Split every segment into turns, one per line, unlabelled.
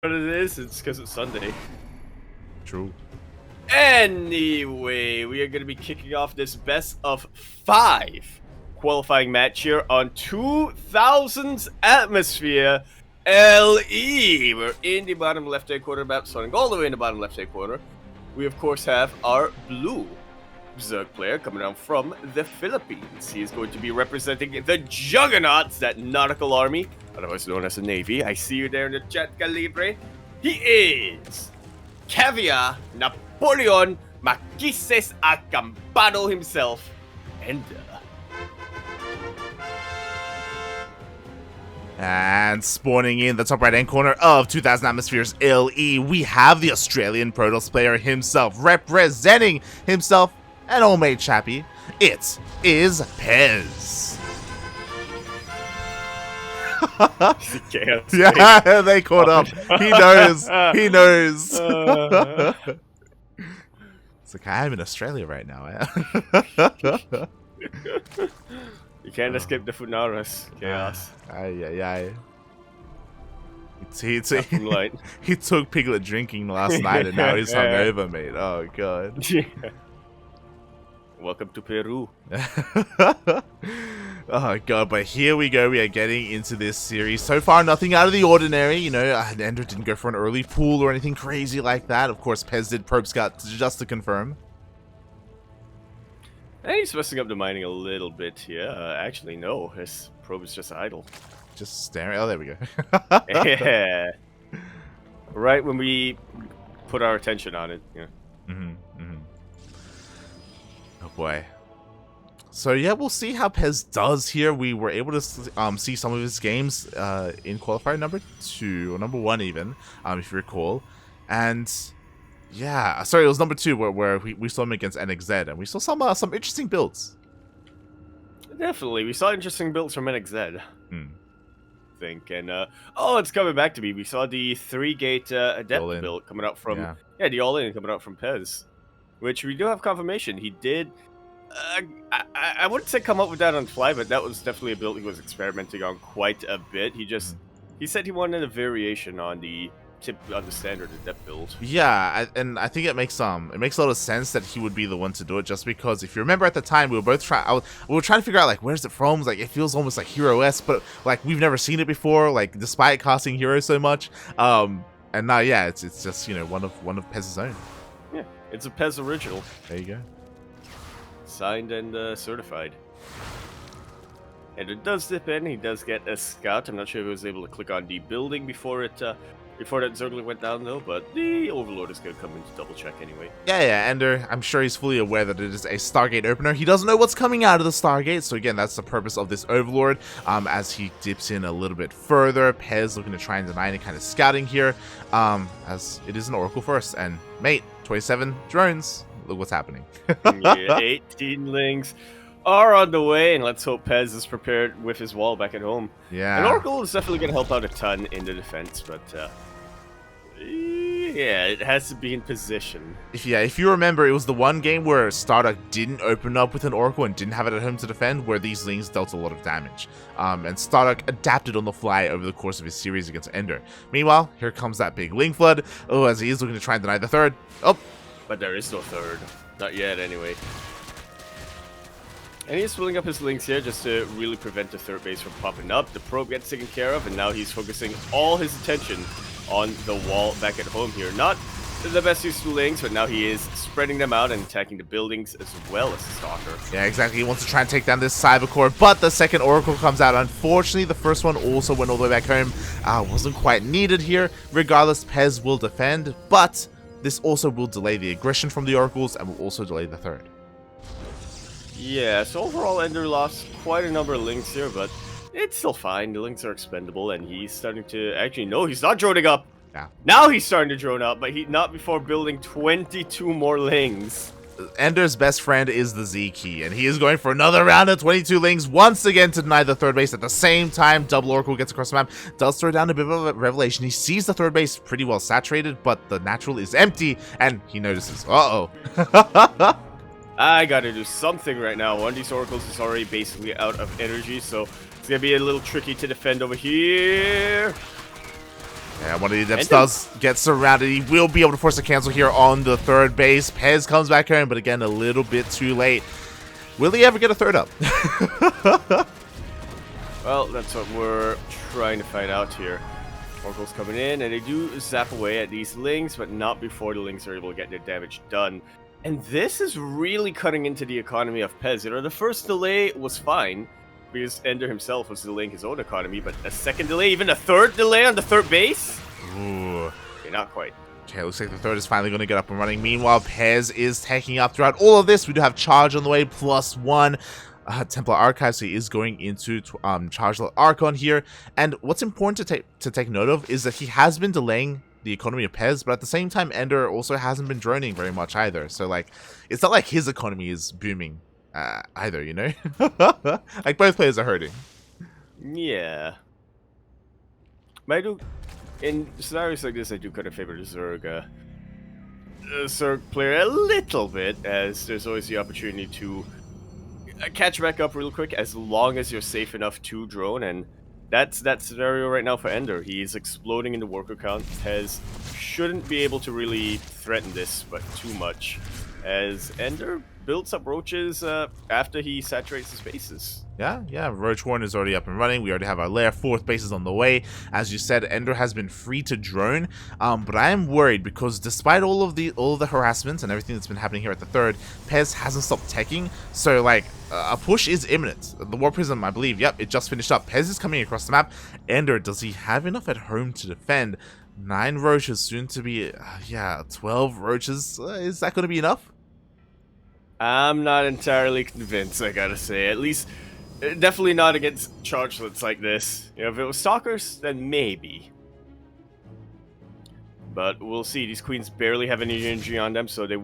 what it is? It's because it's Sunday.
True.
Anyway, we are going to be kicking off this best of 5 qualifying match here on 2000's Atmosphere LE. We're in the bottom left-hand corner map, starting all the way in the bottom left-hand corner. We, of course, have our blue Zerg player coming down from the Philippines. He is going to be representing the Juggernauts, that nautical army, otherwise known as the Navy. I see you there in the chat, Calibre. He is Caviar Napoleon Maquises Acampado himself, EnDerr.
And spawning in the top right-hand corner of 2000 Atmospheres LE, we have the Australian Protoss player himself, representing himself, an old mate chappy. It is Pezz. Yeah, they caught up. He knows. He knows. It's like, I am in Australia right now.
You can't escape the Funaras chaos.
Aye. He took Piglet drinking last night and now he's hungover, mate. Oh, God.
Yeah. Welcome to Peru.
Oh, God, but here we go. We are getting into this series. So far, nothing out of the ordinary. You know, EnDerr didn't go for an early pool or anything crazy like that. Of course, Pezz did probe scout just to confirm.
And he's messing up the mining a little bit here. Actually, no. His probe is just idle.
Just staring. Oh, there we go.
Yeah. Right when we put our attention on it. Yeah.
Oh, boy. So, yeah, we'll see how Pezz does here. We were able to see some of his games in Qualifier number 2, or number 1 even, if you recall. And... yeah, sorry, it was number 2 where we saw him against NXZ, and we saw some interesting builds.
Definitely, we saw interesting builds from NXZ. I think, and oh, it's coming back to me. We saw the 3-gate Adept build coming out from the all-in coming out from Pezz, which we do have confirmation. He did. I wouldn't say come up with that on the fly, but that was definitely a build he was experimenting on quite a bit. He said he wanted a variation on the standard Adept build.
Yeah, and I think it makes a lot of sense that he would be the one to do it, just because if you remember at the time we were both trying to figure out like where's it from. Like it feels almost like Hero-esque, but like we've never seen it before. Like despite casting Hero so much, and now yeah, it's just, you know, one of Pezz's own.
Yeah, it's a Pezz original.
There you go.
Signed and certified. And it does dip in. He does get a scout. I'm not sure if he was able to click on the building before that Zergling went down, though, but the Overlord is going to come in to double check anyway.
Yeah, EnDerr, I'm sure he's fully aware that it is a Stargate opener. He doesn't know what's coming out of the Stargate, so again, that's the purpose of this Overlord. As he dips in a little bit further, Pezz looking to try and deny any kind of scouting here, as it is an Oracle first. And, mate, 27 drones. Look what's happening.
Yeah, 18 lings are on the way, and let's hope Pezz is prepared with his wall back at home.
Yeah.
And Oracle is definitely going to help out a ton in the defense, but yeah, it has to be in position.
If you remember, it was the one game where Starduck didn't open up with an Oracle and didn't have it at home to defend, where these lings dealt a lot of damage. And Starduck adapted on the fly over the course of his series against EnDerr. Meanwhile, here comes that big ling flood. Oh, as he is looking to try and deny the third. Oh.
But there is no third. Not yet, anyway. And he's filling up his links here just to really prevent the third base from popping up. The probe gets taken care of, and now he's focusing all his attention on the wall back at home here. Not the best use of links, but now he is spreading them out and attacking the buildings as well as the Stalker.
Yeah, exactly. He wants to try and take down this Cyber Core, but the second Oracle comes out. Unfortunately, the first one also went all the way back home. Wasn't quite needed here. Regardless, Pezz will defend, but this also will delay the aggression from the Oracles and will also delay the third.
Yeah, so overall EnDerr lost quite a number of links here, but it's still fine. The links are expendable, and he's starting to... Actually, no, he's not droning up.
Yeah.
Now he's starting to drone up, but not before building 22 more lings.
EnDerr's best friend is the Z key, and he is going for another round of 22 lings once again to deny the third base. At the same time, double Oracle gets across the map, does throw down a bit of a revelation. He sees the third base pretty well saturated, but the natural is empty, and he notices, uh-oh.
I gotta do something right now. One of these Oracles is already basically out of energy, so it's gonna be a little tricky to defend over here.
Yeah, one of the Adepts does get surrounded. He will be able to force a cancel here on the third base. Pezz comes back home, but again, a little bit too late. Will he ever get a third up?
Well, that's what we're trying to find out here. Oracle's coming in, and they do zap away at these Lings, but not before the Lings are able to get their damage done. And this is really cutting into the economy of Pezz. You know, the first delay was fine, because EnDerr himself was delaying his own economy, but a second delay, even a third delay on the third base?
Ooh.
Okay, not quite.
Okay, looks like the third is finally going to get up and running. Meanwhile, Pezz is taking up throughout all of this. We do have charge on the way, +1. Templar Archive, so he is going into Charge Archon here. And what's important to take note of is that he has been delaying the economy of Pezz, but at the same time, EnDerr also hasn't been droning very much either. So, like, it's not like his economy is booming either, you know? Like, both players are hurting.
Yeah. But I do, in scenarios like this, I do kind of favor the Zerg player a little bit, as there's always the opportunity to catch back up real quick as long as you're safe enough to drone, and that's that scenario right now for EnDerr. He's exploding in the worker count. Pezz shouldn't be able to really threaten this, but too much, as EnDerr builds up roaches after he saturates his bases.
Yeah, Roach Warren is already up and running. We already have our lair. Fourth base is on the way. As you said, EnDerr has been free to drone, but I am worried because despite all of the harassment and everything that's been happening here at the third, Pezz hasn't stopped teching. So like a push is imminent. The War Prism, I believe, yep, it just finished up. Pezz is coming across the map. EnDerr, does he have enough at home to defend? 9 roaches, soon to be 12 roaches. Is that going to be enough?
I'm not entirely convinced, I gotta say. At least, definitely not against chargelets like this. You know, if it was stalkers, then maybe. But we'll see. These queens barely have any energy on them, so they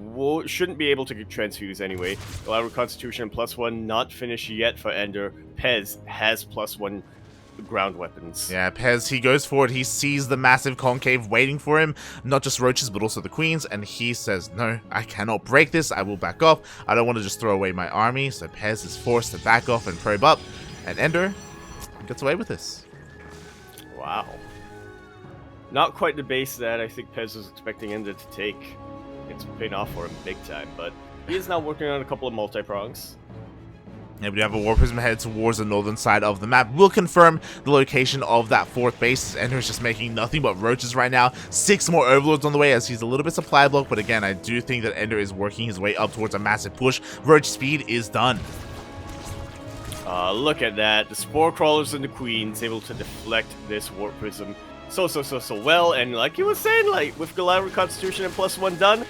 shouldn't be able to transfuse anyway. Elaborate Constitution +1 not finished yet for EnDerr. Pezz has +1 ground weapons.
Yeah, Pezz, he goes forward. He sees the massive concave waiting for him. Not just roaches, but also the queens. And he says, no, I cannot break this. I will back off. I don't want to just throw away my army. So Pezz is forced to back off and probe up. And EnDerr gets away with this.
Wow. Not quite the base that I think Pezz was expecting EnDerr to take. It's paying off for him big time, but he is now working on a couple of multi-prongs.
Yeah, we have a War Prism headed towards the northern side of the map. We'll confirm the location of that fourth base. EnDerr is just making nothing but roaches right now. 6 more Overlords on the way as he's a little bit supply block, but again, I do think that EnDerr is working his way up towards a massive push. Roach speed is done.
Look at that. The Spore Crawlers and the Queens able to deflect this War Prism so well. And like you were saying, like with Elaborate Constitution and +1 done,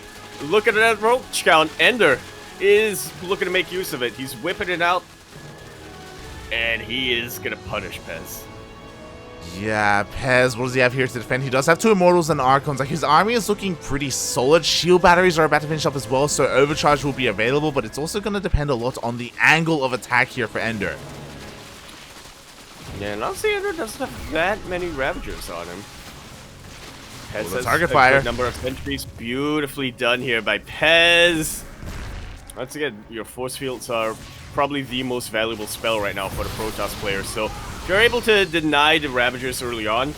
look at that roach count. EnDerr is looking to make use of it. He's whipping it out, and he is gonna punish Pezz.
Yeah, Pezz, what does he have here to defend? He does have 2 Immortals and Archons. Like, his army is looking pretty solid. Shield batteries are about to finish up as well, so Overcharge will be available, but it's also going to depend a lot on the angle of attack here for EnDerr.
Yeah, and honestly, EnDerr doesn't have that many Ravagers on him. Pezz has
target
a
fire.
good number of sentries. Beautifully done here by Pezz. Once again, your force fields are probably the most valuable spell right now for the Protoss players, so if you're able to deny the Ravagers early on,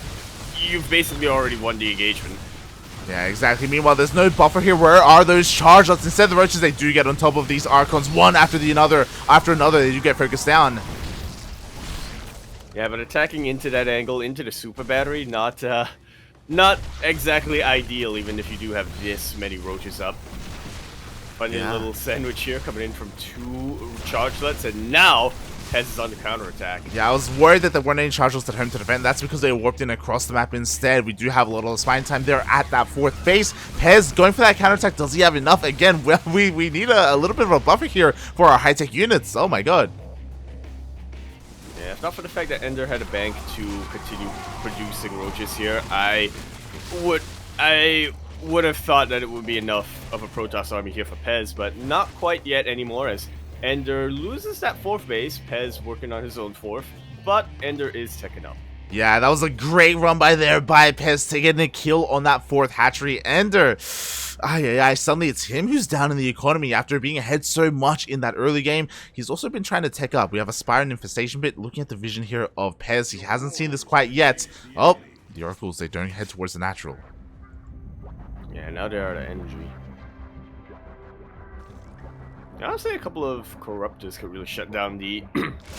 you've basically already won the engagement.
Yeah, exactly. Meanwhile, there's no buffer here. Where are those charge lots? Instead, the roaches, they do get on top of these Archons, one after another. They do get focused down.
Yeah, but attacking into that angle, into the super battery, not exactly ideal, even if you do have this many roaches up. Funny little sandwich here coming in from 2 chargelets, and now Pezz is on the counterattack.
Yeah, I was worried that there weren't any chargelets at home to defend. That's because they warped in across the map instead. We do have a lot of spine time there at that 4th base. Pezz going for that counterattack. Does he have enough? Again, well, we need a little bit of a buffer here for our high-tech units. Oh my god.
Yeah, if not for the fact that EnDerr had a bank to continue producing roaches here, I would have thought that it would be enough of a Protoss army here for Pezz, but not quite yet anymore, as EnDerr loses that 4th base. Pezz working on his own 4th, but EnDerr is teching up.
Yeah, that was a great run by Pezz to get a kill on that 4th hatchery. EnDerr, suddenly it's him who's down in the economy after being ahead so much in that early game. He's also been trying to tech up. We have a Spire and Infestation Pit. Looking at the vision here of Pezz, he hasn't seen this quite yet. Oh, the oracles, they don't head towards the natural.
Yeah, now they're out of energy. Honestly, a couple of corruptors could really shut down the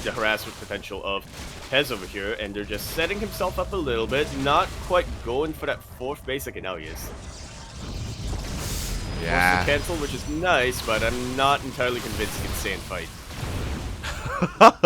the harassment potential of Pezz over here, and they're just setting himself up a little bit, not quite going for that 4th base. Okay, now he is.
Yeah.
Forced to cancel, which is nice, but I'm not entirely convinced he can stay and fight.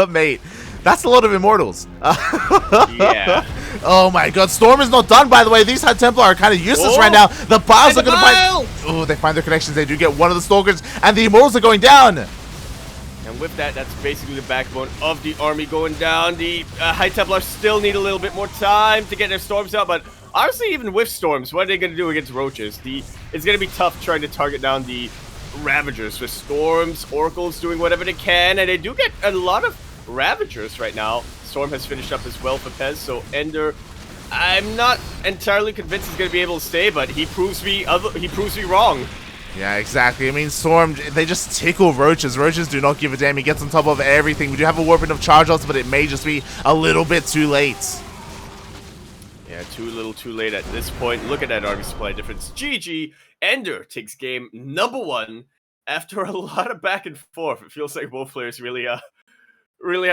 Mate, that's a lot of immortals.
Yeah.
Oh my god, Storm is not done, by the way. These High Templar are kind of useless right now. The Biles are going to find... Oh, they find their connections. They do get one of the Stalkers, and the immortals are going down.
And with that, that's basically the backbone of the army going down. The High Templars still need a little bit more time to get their Storms out, but honestly, even with Storms, what are they going to do against Roaches? It's going to be tough trying to target down the Ravagers with Storms, Oracles doing whatever they can, and they do get a lot of Ravagers right now. Storm has finished up as well for Pezz, so EnDerr, I'm not entirely convinced he's going to be able to stay, but he proves me wrong.
Yeah, exactly. I mean, Storm, they just tickle Roaches. Roaches do not give a damn. He gets on top of everything. We do have a warping of charge-offs, but it may just be a little bit too late.
Yeah, too little too late at this point. Look at that army supply difference. GG. EnDerr takes game number 1 after a lot of back and forth. It feels like both players really had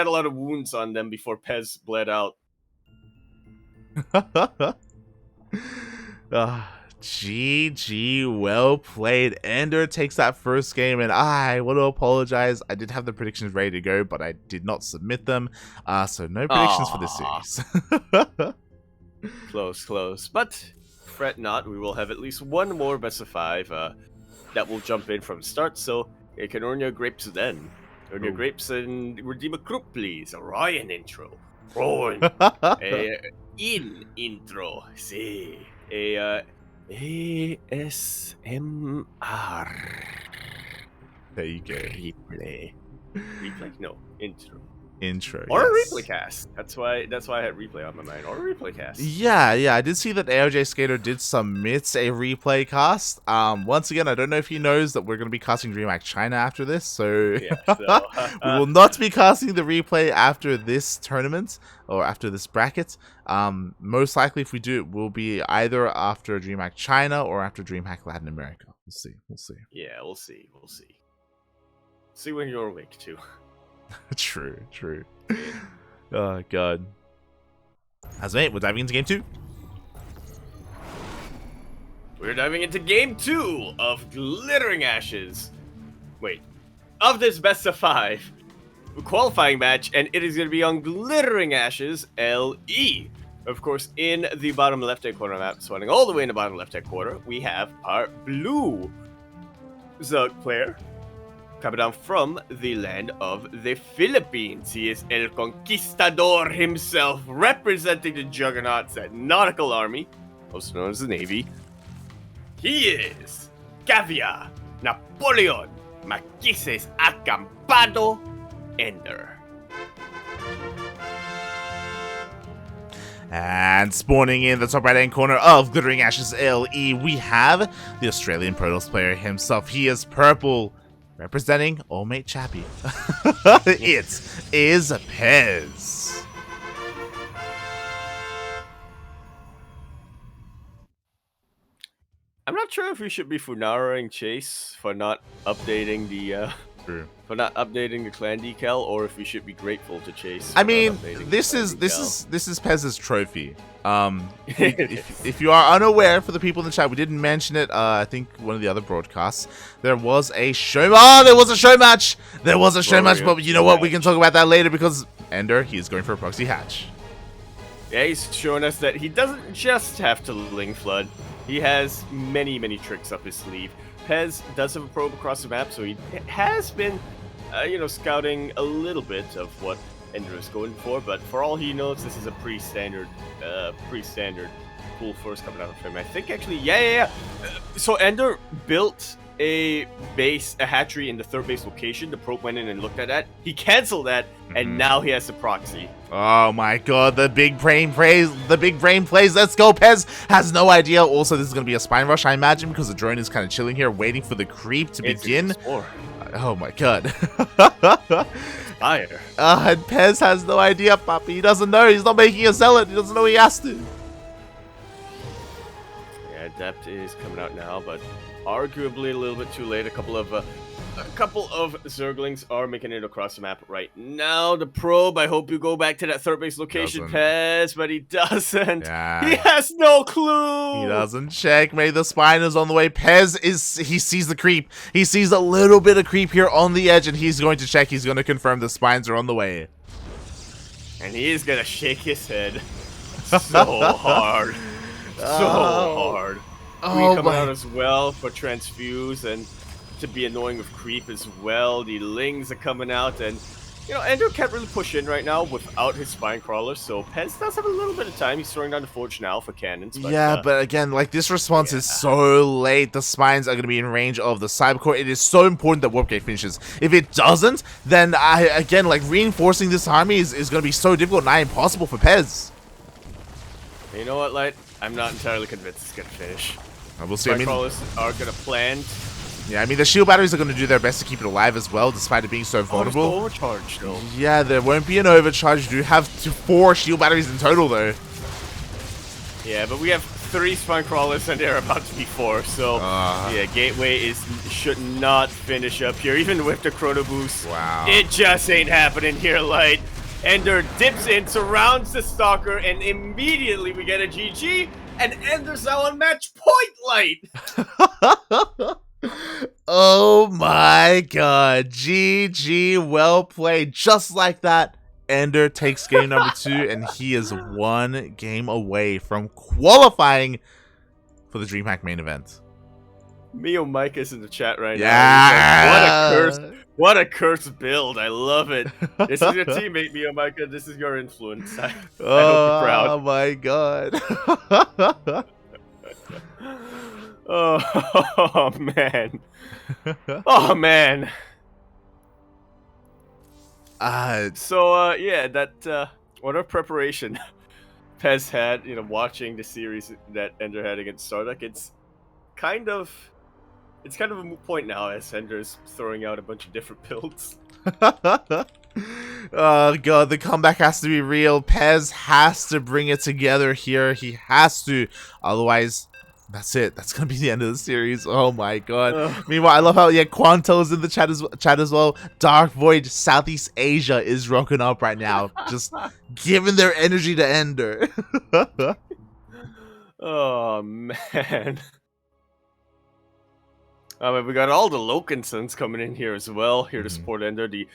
a lot of wounds on them before Pezz bled out.
GG, well played. EnDerr takes that first game, and I want to apologize. I did have the predictions ready to go, but I did not submit them. So no predictions for this series.
Close. But fret not, we will have at least one more best of 5 that will jump in from start, so you can earn your grapes then. Earn your grapes and redeem a group, please. A Ryan intro. Ryan. In intro. See. ASMR.
There you go.
Replay. No. Intro. Or
Yes.
a replay cast. That's why I had replay on my mind. Or a replay cast.
Yeah, I did see that AOJ Skater did submit a replay cast. Once again, I don't know if he knows that we're going to be casting DreamHack China after this, so, we will not be casting the replay after this tournament or after this bracket. Most likely, if we do, it will be either after DreamHack China or after DreamHack Latin America. We'll see.
Yeah, we'll see. See when you're awake too.
True. Oh god. As mate, we're diving into game 2.
We're diving into game 2 of Glittering Ashes. Wait, of this best of 5 qualifying match, and it is going to be on Glittering Ashes LE. Of course, in the bottom left-hand corner of the map, swinging all the way in the bottom left-hand corner, we have our blue Zug player coming down from the land of the Philippines. He is El Conquistador himself, representing the juggernauts at Nautical Army, also known as the Navy. He is Caviar Napoleon Maquises Acampado EnDerr.
And spawning in the top right-hand corner of Glittering Ashes LE, we have the Australian Protoss player himself. He is purple, representing Old Mate Chappie. It is Pezz.
I'm not sure if we should be Funaring Chase for not updating the clan decal, or if we should be grateful to Chase.
I mean, this is Pezz's trophy. If you are unaware, for the people in the chat, we didn't mention it. I think one of the other broadcasts, there was a show. Oh, there was a show match. But you know what? We can talk about that later because EnDerr, he is going for a proxy hatch.
Yeah, he's showing us that he doesn't just have to Ling Flood. He has many tricks up his sleeve. Pezz does have a probe across the map, so he has been, scouting a little bit of what EnDerr is going for. But for all he knows, this is a pretty standard cool force coming out of him. I think actually, yeah. So EnDerr built a hatchery in the 3rd base location. The probe went in and looked at that. He canceled that, and now he has the proxy.
Oh my god, the big brain plays. Let's go. Pezz has no idea. Also, this is going to be a spine rush, I imagine, because the drone is kind of chilling here, waiting for the creep to begin. Oh my god.
Fire.
And Pezz has no idea, Papi. He doesn't know. He's not making a zealot. He doesn't know he has to.
Adept is coming out now, but arguably a little bit too late. A couple of Zerglings are making it across the map right now. The probe, I hope you go back to that third base location, Pezz, but he doesn't.
Yeah.
He has no clue.
He doesn't check. Maybe the spine is on the way. Pezz he sees the creep. He sees a little bit of creep here on the edge, and he's going to check. He's going to confirm the spines are on the way.
And he is going to shake his head so hard. So hard.
Oh,
coming out as well for transfuse and to be annoying with creep as well. The lings are coming out, and you know, EnDerr can't really push in right now without his spine crawler, so Pezz does have a little bit of time. He's throwing down the Forge now for cannons. But,
yeah, but again, like, this response is so late. The spines are going to be in range of the Cybercore. It is so important that Warp Gate finishes. If it doesn't, then again, like, reinforcing this army is going to be so difficult, nigh impossible for Pezz.
You know what, Light? I'm not entirely convinced it's going to finish.
We'll see.
Spine crawlers are going to plant.
Yeah, I mean, the shield batteries are going to do their best to keep it alive as well, despite it being so vulnerable.
Overcharge, though.
Yeah, there won't be an overcharge. You do have 4 shield batteries in total, though.
Yeah, but we have 3 spine crawlers, and they're about to be 4. So, yeah, Gateway should not finish up here, even with the Chrono Boost.
Wow.
It just ain't happening here, Light. EnDerr dips in, surrounds the Stalker, and immediately we get a GG, and EnDerr's now on match point, Light.
Oh my god, GG, well played. Just like that, EnDerr takes game number 2, and he is 1 game away from qualifying for the DreamHack main event.
Mio Mike is in the chat right
now.
Like, what a cursed build. I love it. This is your teammate, Mio Micah. This is your influence. I hope you're proud.
Oh my god.
Oh man. Oh man. Yeah, that what a preparation Pezz had, you know, watching the series that EnDerr had against Starduck. It's kind of a moot point now as EnDerr's throwing out a bunch of different builds.
Oh god, the comeback has to be real. Pezz has to bring it together here. He has to. Otherwise, that's it. That's gonna be the end of the series. Oh my god. Meanwhile, I love how Quanto is in the chat as well. Dark Void Southeast Asia is rocking up right now, just giving their energy to EnDerr.
Oh man. We got all the Lokinsons coming in here as well, here to support EnDerr.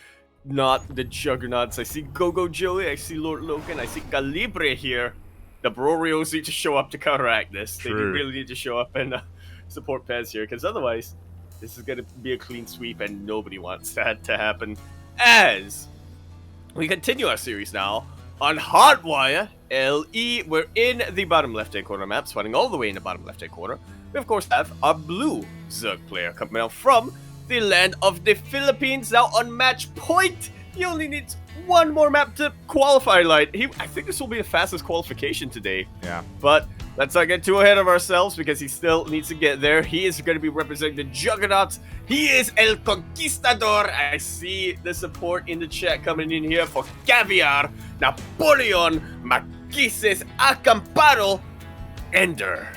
Not the Juggernauts. I see Go-Go Joey, I see Lord Loken, I see Calibre here. The Brorios need to show up to counteract this. They really need to show up and support Pezz here, because otherwise, this is going to be a clean sweep, and nobody wants that to happen. As we continue our series now on Hardwire LE, we're in the bottom left-hand corner map, spawning all the way in the bottom left-hand corner. We, of course, have our blue Zerg player coming out from the land of the Philippines, now on match point. He only needs 1 more map to qualify, Light. I think this will be the fastest qualification today.
Yeah.
But let's not get too ahead of ourselves, because he still needs to get there. He is going to be representing the Juggernauts. He is El Conquistador. I see the support in the chat coming in here for Caviar, Napoleon, Marquises, Acamparo, EnDerr.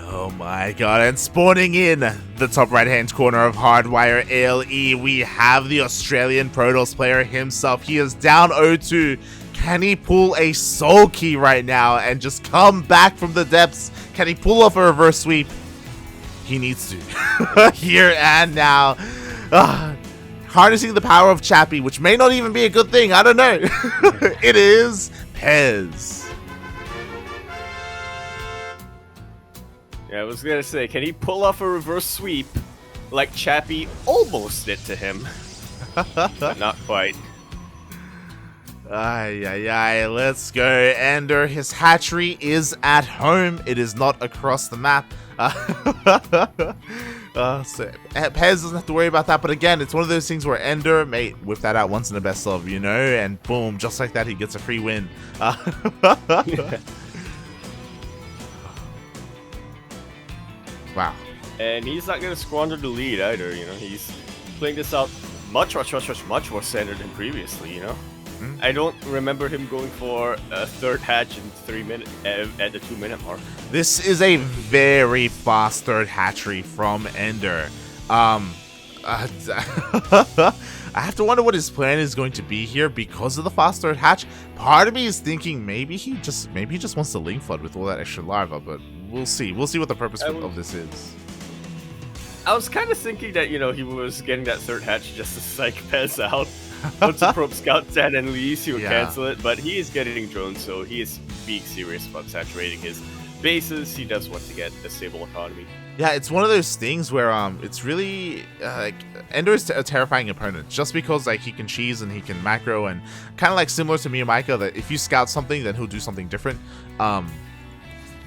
Oh my god, and spawning in the top right-hand corner of Hardwire LE, we have the Australian Protoss player himself. He is down 0-2. Can he pull a soul key right now and just come back from the depths? Can he pull off a reverse sweep? He needs to. Here and now. Harnessing the power of Chappie, which may not even be a good thing. I don't know. It is Pezz.
Yeah, I was gonna say, can he pull off a reverse sweep like Chappie almost did to him? But not quite.
Ay, let's go. EnDerr, his hatchery is at home. It is not across the map. So Pezz doesn't have to worry about that, but again, it's one of those things where EnDerr may whip that out once in the best of, you know, and boom, just like that, he gets a free win. Wow.
And he's not going to squander the lead either, you know. He's playing this out much more standard than previously, you know. I don't remember him going for a third hatch in 3 minutes at the 2-minute mark.
This is a very fast third hatchery from EnDerr. I have to wonder what his plan is going to be here because of the fast third hatch. Part of me is thinking maybe he just wants to link flood with all that extra larva, but we'll see. We'll see what the purpose of this is.
I was kind of thinking that, you know, he was getting that third hatch just to psych Pezz out. Once the probe scouts at and leaves, he would cancel it, but he is getting drones, so he is being serious about saturating his bases. He does want to get a stable economy.
Yeah, it's one of those things where it's really like EnDerr is a terrifying opponent just because like he can cheese and he can macro, and kind of like similar to Miyamika, that if you scout something then he'll do something different.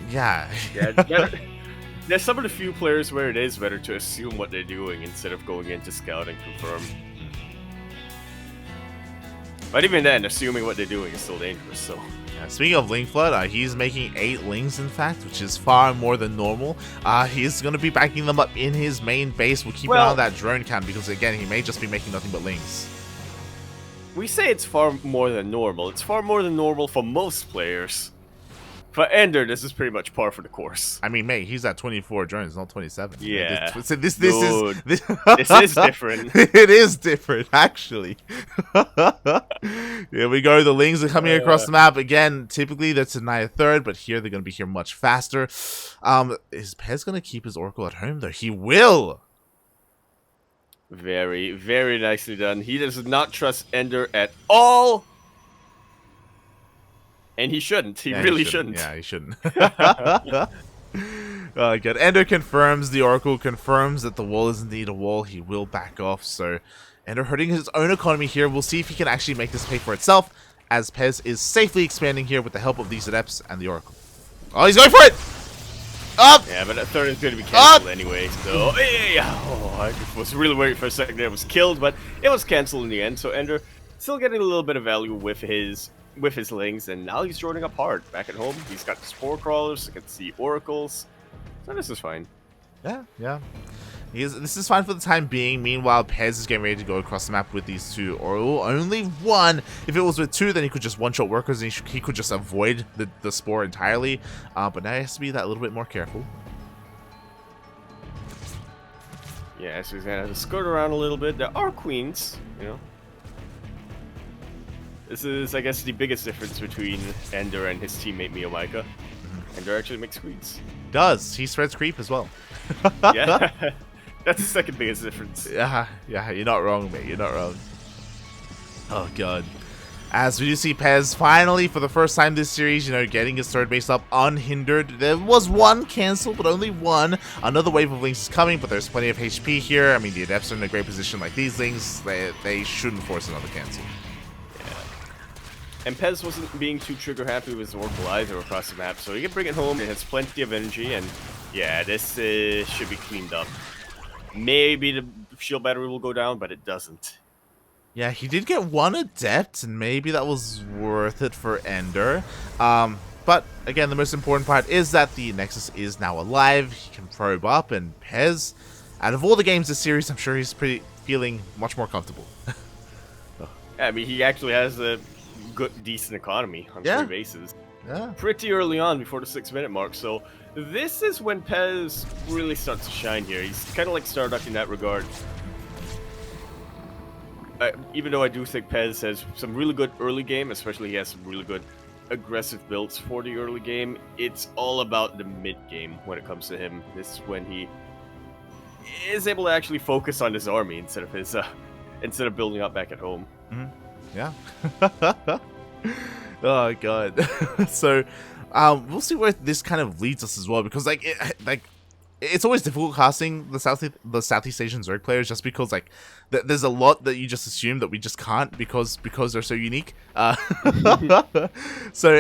Yeah.
There's some of the few players where it is better to assume what they're doing instead of going in to scout and confirm. But even then, assuming what they're doing is still dangerous, so...
Yeah, speaking of Link Flood, he's making 8 Lings, in fact, which is far more than normal. He's going to be backing them up in his main base. We'll keep an eye on that drone count, because again, he may just be making nothing but Lings.
We say it's far more than normal. It's far more than normal for most players. For EnDerr, this is pretty much par for the course.
I mean, mate, he's at 24 drones, not 27.
Yeah.
This
is different.
It is different, actually. Here we go. The Lings are coming across the map. Again, typically that's a night third, but here they're going to be here much faster. Is Pezz going to keep his Oracle at home, though? He will!
Very, very nicely done. He does not trust EnDerr at all. And he shouldn't. He really shouldn't.
Yeah, he shouldn't. Good. EnDerr confirms, the Oracle confirms that the wall is indeed a wall. He will back off. So EnDerr hurting his own economy here. We'll see if he can actually make this pay for itself, as Pezz is safely expanding here with the help of these Adepts and the Oracle. Oh, he's going for it! Up!
Yeah, but that third is going to be cancelled anyway, so... I was really worried for a second that it was killed, but it was cancelled in the end. So EnDerr still getting a little bit of value with his Lings, and now he's joining up hard. Back at home, he's got the Spore Crawlers, you can see Oracles, so this is fine.
Yeah. This is fine for the time being. Meanwhile, Pezz is getting ready to go across the map with these 2 Oracle. Only 1. If it was with 2, then he could just one-shot workers, and he could just avoid the Spore entirely. But now he has to be that little bit more careful.
Yeah, so he's gonna have to skirt around a little bit. There are queens, you know. This is, I guess, the biggest difference between EnDerr and his teammate Miyamika. EnDerr actually makes queens.
Does. He spreads creep as well.
Yeah, that's the second biggest difference.
Yeah, you're not wrong, mate. You're not wrong. Oh, God. As we do see Pezz finally, for the first time this series, you know, getting his third base up unhindered. There was 1 cancel, but only 1. Another wave of Lings is coming, but there's plenty of HP here. I mean, the Adepts are in a great position like these Lings. They shouldn't force another cancel.
And Pezz wasn't being too trigger happy with his Oracle either across the map, so he can bring it home. It has plenty of energy, and yeah, this should be cleaned up. Maybe the shield battery will go down, but it doesn't.
Yeah, he did get 1 Adept, and maybe that was worth it for EnDerr. But again, the most important part is that the Nexus is now alive. He can probe up, and Pezz, out of all the games this series, I'm sure he's feeling much more comfortable.
I mean, he actually has a good, decent economy on 3 bases.
Yeah.
Pretty early on, before the 6-minute mark, so this is when Pezz really starts to shine here. He's kind of like Starduck in that regard. Even though I do think Pezz has some really good early game, especially he has some really good aggressive builds for the early game, it's all about the mid game when it comes to him. This is when he is able to actually focus on his army instead of building up back at home.
Yeah. Oh, God. So we'll see where this kind of leads us as well, because it's always difficult casting the Southeast Asian Zerg players, just because there's a lot that you just assume that we just can't because they're so unique. So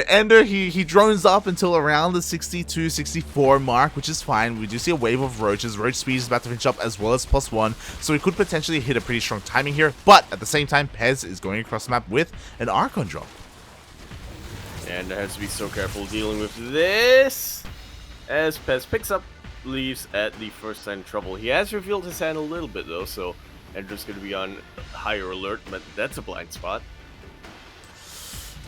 EnDerr, he drones up until around the 62-64 mark, which is fine. We do see a wave of roaches. Roach speed is about to finish up as well as +1, so we could potentially hit a pretty strong timing here. But at the same time, Pezz is going across the map with an Archon drop. And
has to be so careful dealing with this, as Pezz picks up leaves at the first sign of trouble. He has revealed his hand a little bit though, so EnDerr's going to be on higher alert, but that's a blind spot.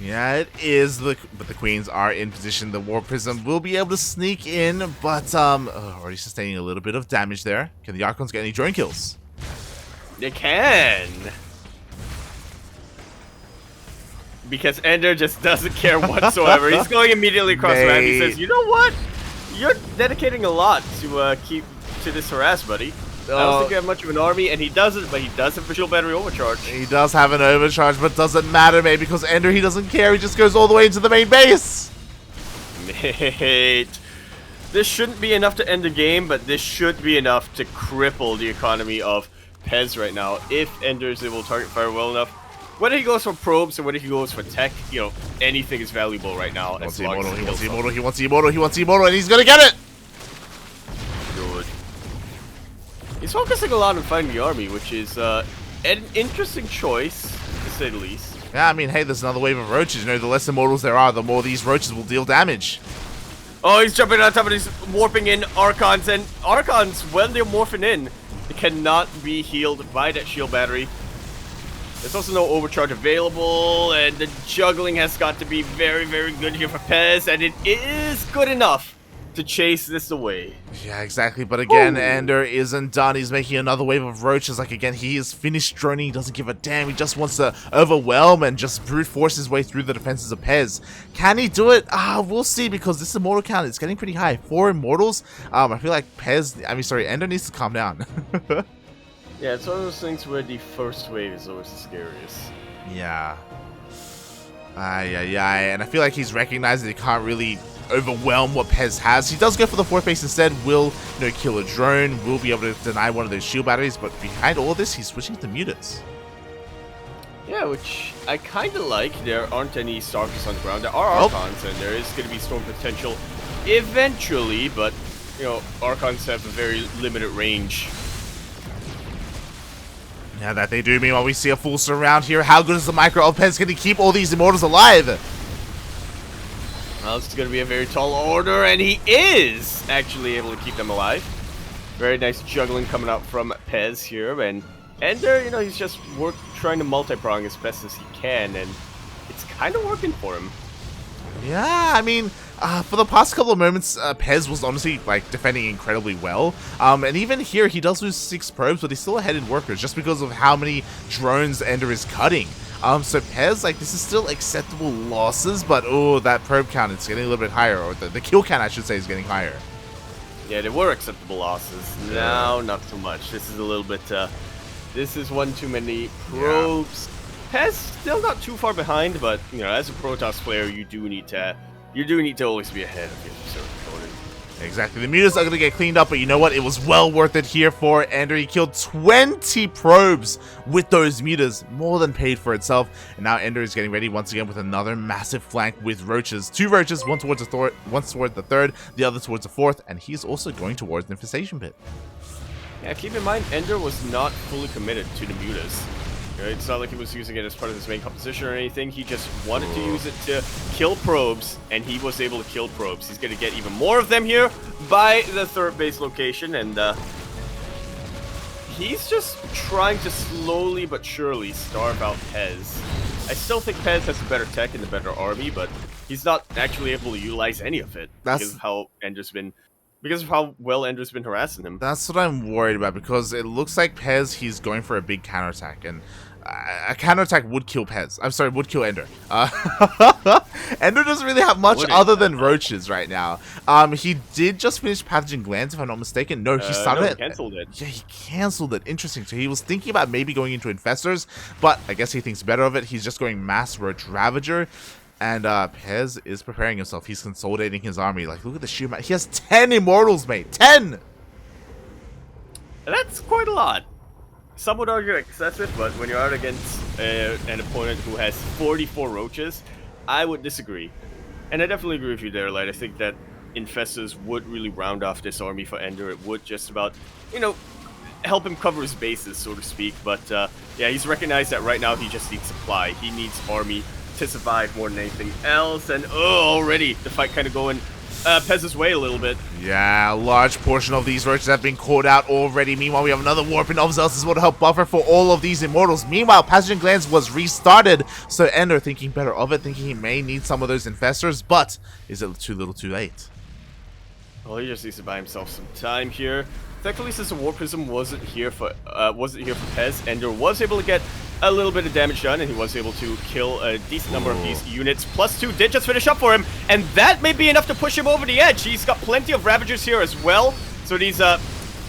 Yeah, it is, but the queens are in position. The War Prism will be able to sneak in, but already sustaining a little bit of damage there. Can the Archons get any drone kills?
They can. Because EnDerr just doesn't care whatsoever. He's going immediately across the map. He says, you know what? You're dedicating a lot to keep to this harass, buddy. I don't think you have much of an army, and he doesn't, but he does have a shield battery overcharge.
He does have an overcharge, but doesn't matter, mate, because EnDerr, he doesn't care. He just goes all the way into the main base.
Mate, this shouldn't be enough to end the game, but this should be enough to cripple the economy of Pezz right now if EnDerr is able to target fire well enough. Whether he goes for probes or whether he goes for tech, you know, anything is valuable right now.
He wants the immortal, he wants the immortal, he wants the immortal, he wants the immortal, and he's gonna get it!
Good. He's focusing a lot on finding the army, which is an interesting choice, to say the least.
Yeah, I mean, hey, there's another wave of roaches. You know, the less immortals there are, the more these roaches will deal damage.
Oh, he's jumping on top of these, warping in Archons, and Archons, when they're morphing in, they cannot be healed by that shield battery. There's also no overcharge available, and the juggling has got to be very, very good here for Pezz, and it is good enough to chase this away.
Yeah, exactly. But again, EnDerr isn't done. He's making another wave of roaches. Like, again, he is finished droning. He doesn't give a damn. He just wants to overwhelm and just brute force his way through the defenses of Pezz. Can he do it? We'll see, because this immortal count is getting pretty high. 4 immortals. I feel like EnDerr needs to calm down.
Yeah, it's one of those things where the first wave is always the scariest.
Yeah. And I feel like he's recognized that he can't really overwhelm what Pezz has. He does go for the 4th base instead, will, you know, kill a drone, will be able to deny one of those shield batteries, but behind all of this, he's switching to mutas.
Yeah, which I kind of like. There aren't any StarCraft on the ground. There are Archons, and there is going to be storm potential eventually, but, you know, Archons have a very limited range.
Yeah, that they do. Meanwhile, we see a full surround here. How good is the micro of Pezz? Can he keep all these immortals alive?
Well, this is going to be a very tall order, and he is actually able to keep them alive. Very nice juggling coming out from Pezz here, and EnDerr, you know, he's just trying to multi-prong as best as he can, and it's kind of working for him.
Yeah, I mean, for the past couple of moments, Pezz was honestly, like, defending incredibly well. And even here, he does lose 6 probes, but he's still ahead in workers just because of how many drones EnDerr is cutting. So Pezz, like, this is still acceptable losses, but, oh, that probe count is getting a little bit higher, or the kill count, I should say, is getting higher.
Yeah, they were acceptable losses. Now, not so much. This is a little bit, this is one too many probes. Yeah. Pezz still not too far behind, but, you know, as a Protoss player, you do need to always be ahead of your certain opponent.
Exactly. The mutas are going to get cleaned up, but you know what? It was well worth it here for EnDerr. He killed 20 probes with those mutas. More than paid for itself. And now EnDerr is getting ready once again with another massive flank with roaches. 2 roaches, one towards the 3rd, the other towards the 4th, and he's also going towards the Infestation Pit.
Yeah, keep in mind, EnDerr was not fully committed to the mutas. It's not like he was using it as part of his main composition or anything. He just wanted to use it to kill probes, and he was able to kill probes. He's going to get even more of them here by the 3rd base location, and he's just trying to slowly but surely starve out Pezz. I still think Pezz has the better tech and the better army, but he's not actually able to utilize any of it because of how well EnDerr's been harassing him.
That's what I'm worried about, because it looks like Pezz, he's going for a big counterattack, and a counterattack would kill Pezz. I'm sorry, would kill EnDerr. EnDerr doesn't really have much other than roaches right now. He did just finish Pathogen Glands, if I'm not mistaken. No, he started
he canceled it.
Yeah, he canceled it. Interesting. So he was thinking about maybe going into Infestors, but I guess he thinks better of it. He's just going Mass Roach Ravager. And Pezz is preparing himself. He's consolidating his army. Like, look at the sheer amount. He has 10 immortals, mate. 10!
That's quite a lot. Some would argue excessive, but when you're out against an opponent who has 44 roaches, I would disagree. And I definitely agree with you there, Light. I think that Infestors would really round off this army for EnDerr. It would just about, you know, help him cover his bases, so to speak. But, yeah, he's recognized that right now he just needs supply. He needs army to survive more than anything else. And, oh, already the fight kind of going Pezz's way a little bit.
Yeah, a large portion of these roaches have been caught out already. Meanwhile, we have another warping of Zealous as well to help buffer for all of these immortals. Meanwhile, Pathogen Glands was restarted, so EnDerr thinking better of it, thinking he may need some of those infestors, but is it too little too late?
Well, he just needs to buy himself some time here. Thankfully, since the Warp Prism wasn't here for Pezz, EnDerr was able to get a little bit of damage done, and he was able to kill a decent number of these units. +2 did just finish up for him, and that may be enough to push him over the edge. He's got plenty of Ravagers here as well, so these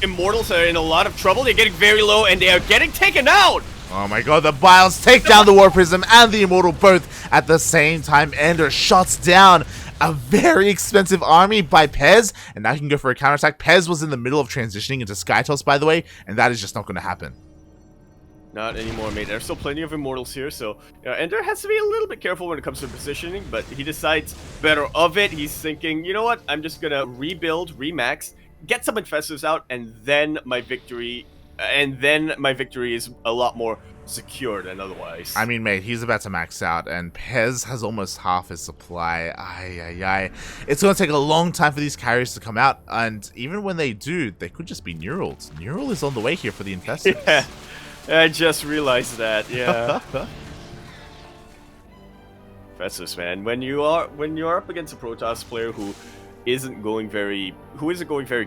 Immortals are in a lot of trouble. They're getting very low, and they are getting taken out!
Oh my god, the Biles take down the Warp Prism and the Immortal both at the same time. EnDerr shuts down a very expensive army by Pezz, and now he can go for a counterattack. Pezz was in the middle of transitioning into Skytoss, by the way, and that is just not going to happen.
Not anymore, mate. There's still plenty of Immortals here, so EnDerr has to be a little bit careful when it comes to positioning, but he decides better of it. He's thinking, you know what, I'm just gonna rebuild, remax, get some Infestors out, and then my victory is a lot more secure than otherwise.
I mean, mate, he's about to max out, and Pezz has almost half his supply. It's going to take a long time for these carriers to come out, and even when they do, they could just be Neuraled. Neural is on the way here for the Infestors.
Yeah, I just realized that, yeah. Infestors, man. When you are up against a Protoss player who isn't going very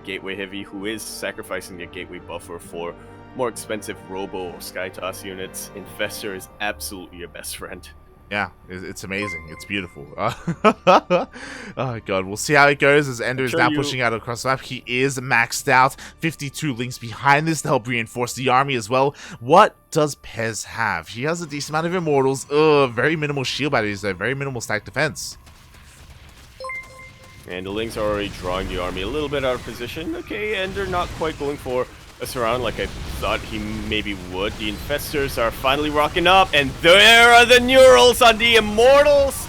gateway heavy, who is sacrificing a gateway buffer for more expensive Robo or Skytoss units, Infestor is absolutely your best friend.
Yeah, it's amazing. It's beautiful. Oh god, we'll see how it goes as EnDerr is now pushing out across the map. He is maxed out. 52 links behind this to help reinforce the army as well. What does Pezz have? He has a decent amount of Immortals. Very minimal shield batteries though. Very minimal stack defense.
And the Lings are already drawing the army a little bit out of position. Okay, EnDerr not quite going for a surround like I thought he maybe would. The Infestors are finally rocking up, and there are the Neurals on the Immortals!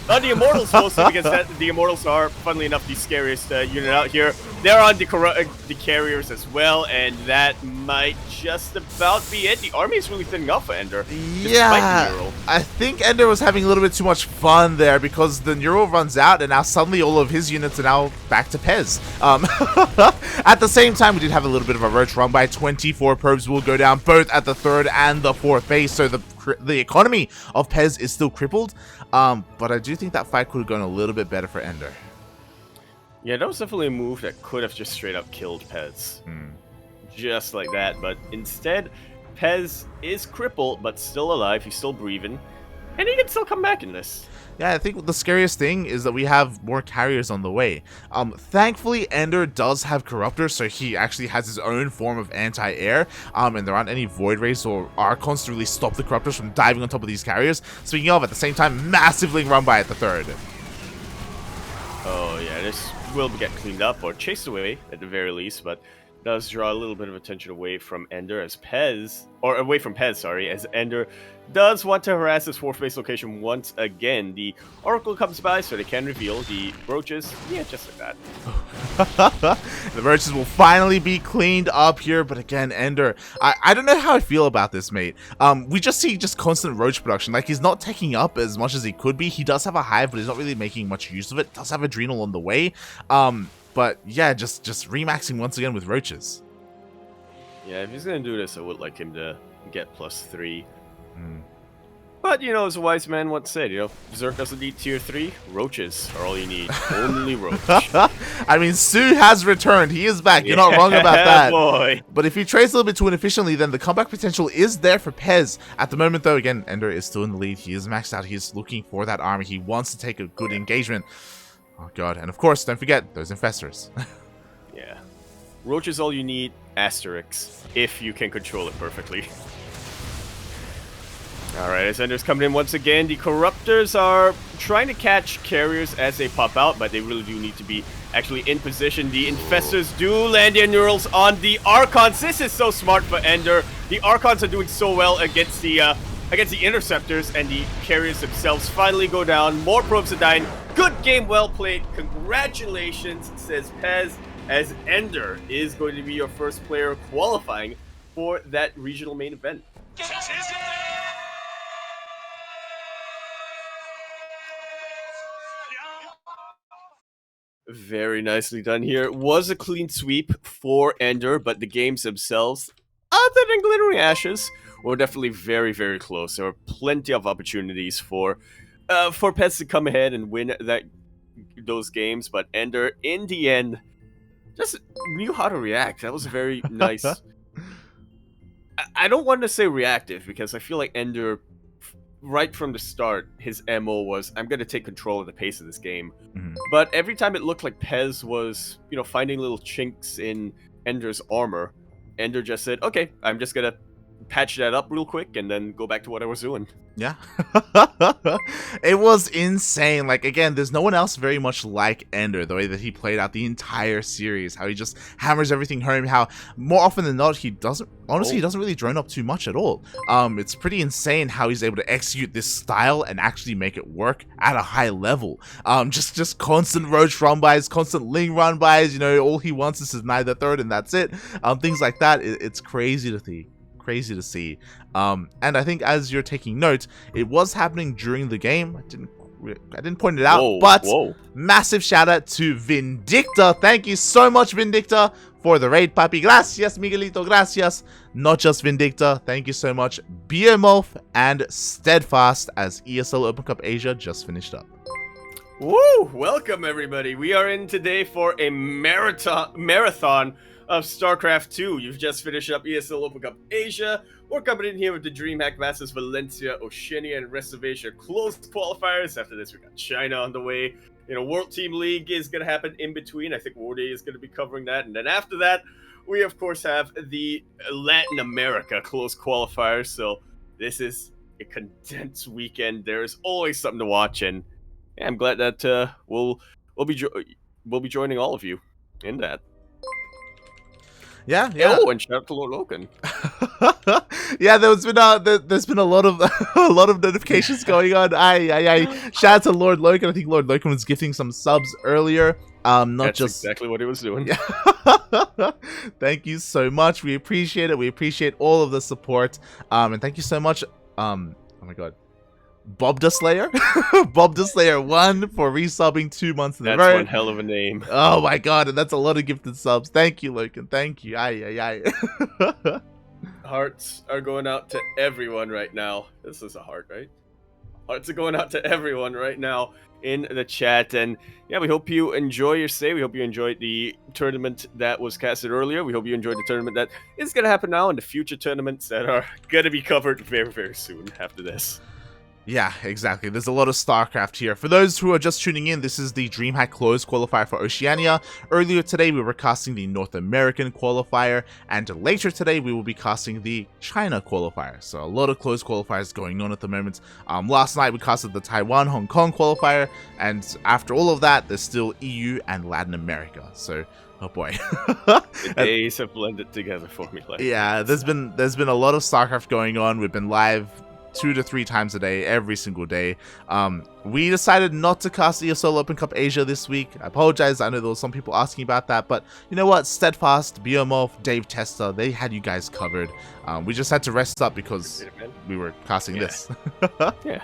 On the Immortals mostly, because the Immortals are, funnily enough, the scariest unit out here. They're on the carriers as well, and that might just about be it. The army is really thinning up for EnDerr.
Yeah, I think EnDerr was having a little bit too much fun there because the Neural runs out, and now suddenly all of his units are now back to Pezz. At the same time, we did have a little bit of a roach run by. 24 probes will go down both at the 3rd and the 4th base, so the economy of Pezz is still crippled. But I do think that fight could have gone a little bit better for EnDerr.
Yeah, that was definitely a move that could have just straight up killed Pezz. Just like that, but instead, Pezz is crippled, but still alive, he's still breathing, and he can still come back in this.
Yeah, I think the scariest thing is that we have more carriers on the way. Thankfully, EnDerr does have Corruptors, so he actually has his own form of anti-air, and there aren't any Void Rays or Archons to really stop the Corruptors from diving on top of these carriers. Speaking of, at the same time, massive Ling run by at the 3rd.
Oh yeah, this will get cleaned up, or chased away, at the very least, but does draw a little bit of attention away from EnDerr as Pezz, or away from Pezz, sorry, as EnDerr does want to harass this 4th base location once again. The Oracle comes by so they can reveal the roaches. Yeah, just like that.
The roaches will finally be cleaned up here, but again, EnDerr, I don't know how I feel about this, mate. We just see constant roach production. Like, he's not taking up as much as he could be. He does have a hive, but he's not really making much use of it. Does have Adrenal on the way. But yeah, just remaxing once again with roaches.
Yeah, if he's gonna do this, I would like him to get +3. But, you know, as a wise man once said, you know, Zerk doesn't need tier 3, roaches are all you need. Only roach.
I mean, Sue has returned. He is back. You're not wrong about that.
Boy.
But if he trades a little bit too inefficiently, then the comeback potential is there for Pezz. At the moment, though, again, EnDerr is still in the lead. He is maxed out. He is looking for that army. He wants to take a good engagement. Oh, God. And, of course, don't forget those Infestors.
Yeah. Roach is all you need, Asterix, if you can control it perfectly. Alright, as EnDerr's coming in once again, the Corruptors are trying to catch carriers as they pop out, but they really do need to be actually in position. The Infestors do land their Neurals on the Archons. This is so smart for EnDerr. The Archons are doing so well against the Interceptors, and the carriers themselves finally go down. More probes are dying. Good game, well played. Congratulations, says Pezz, as EnDerr is going to be your first player qualifying for that regional main event. Very nicely done here. Was a clean sweep for EnDerr, but the games themselves, other than Glittering Ashes, were definitely very, very close. There were plenty of opportunities for Pezz to come ahead and win those games, but EnDerr, in the end, just knew how to react. That was very nice. I don't want to say reactive, because I feel like EnDerr, right from the start, his MO was, I'm going to take control of the pace of this game. But every time it looked like Pezz was, finding little chinks in EnDerr's armor, EnDerr just said, okay, I'm just going to patch that up real quick and then go back to what I was doing.
Yeah. It was insane. Like, again, there's no one else very much like EnDerr, the way that he played out the entire series, how he just hammers everything home, how more often than not he doesn't really drone up too much at all. It's pretty insane how he's able to execute this style and actually make it work at a high level. Just constant roach run-bys, constant Ling run-bys, all he wants is to deny the third and that's it. Things like that, it's crazy to see. Crazy to see. And I think as you're taking note, it was happening during the game. I didn't point it out, but massive shout out to Vindicta. Thank you so much, Vindicta, for the raid, papi. Gracias, Miguelito. Gracias. Not just Vindicta. Thank you so much, Behemoth and Steadfast, as ESL Open Cup Asia just finished up.
Woo! Welcome, everybody. We are in today for a marathon of StarCraft 2. You've just finished up ESL Open Cup Asia. We're coming in here with the DreamHack versus Valencia, Oceania, and rest of Asia closed qualifiers. After this, we got China on the way. World Team League is going to happen in between. I think RoA is going to be covering that. And then after that, we of course have the Latin America closed qualifiers. So this is a condensed weekend. There's always something to watch, and yeah, I'm glad that we'll be joining all of you in that.
Yeah.
Oh, and shout out to Lord Loken.
Yeah, there's been a lot of notifications going on. Shout out to Lord Loken. I think Lord Loken was gifting some subs earlier. That's
exactly what he was doing.
Yeah. Thank you so much. We appreciate it. We appreciate all of the support. And thank you so much. Oh my god. Bob the Slayer? Bob the Slayer 1 for resubbing 2 months in a row.
That's one hell of a name.
Oh my god, and that's a lot of gifted subs. Thank you, Loken. Thank you.
Hearts are going out to everyone right now. This is a heart, right? Hearts are going out to everyone right now in the chat. And yeah, we hope you enjoy your stay. We hope you enjoyed the tournament that was casted earlier. We hope you enjoyed the tournament that is going to happen now and the future tournaments that are going to be covered very, very soon after this.
Yeah, exactly. There's a lot of StarCraft here. For those who are just tuning in, this is the DreamHack closed qualifier for Oceania. Earlier today, we were casting the North American qualifier, and later today, we will be casting the China qualifier. So a lot of closed qualifiers going on at the moment. Last night, we casted the Taiwan, Hong Kong qualifier, and after all of that, there's still EU and Latin America. So oh boy.
The days have blended together for me.
Yeah, there's been a lot of StarCraft going on. We've been live 2 to 3 times a day, every single day. We decided not to cast ESL Open Cup Asia this week. I apologize, I know there were some people asking about that, but you know what? Steadfast, Behemoth, Dave Tester, they had you guys covered. We just had to rest up because we were casting this.
Yeah.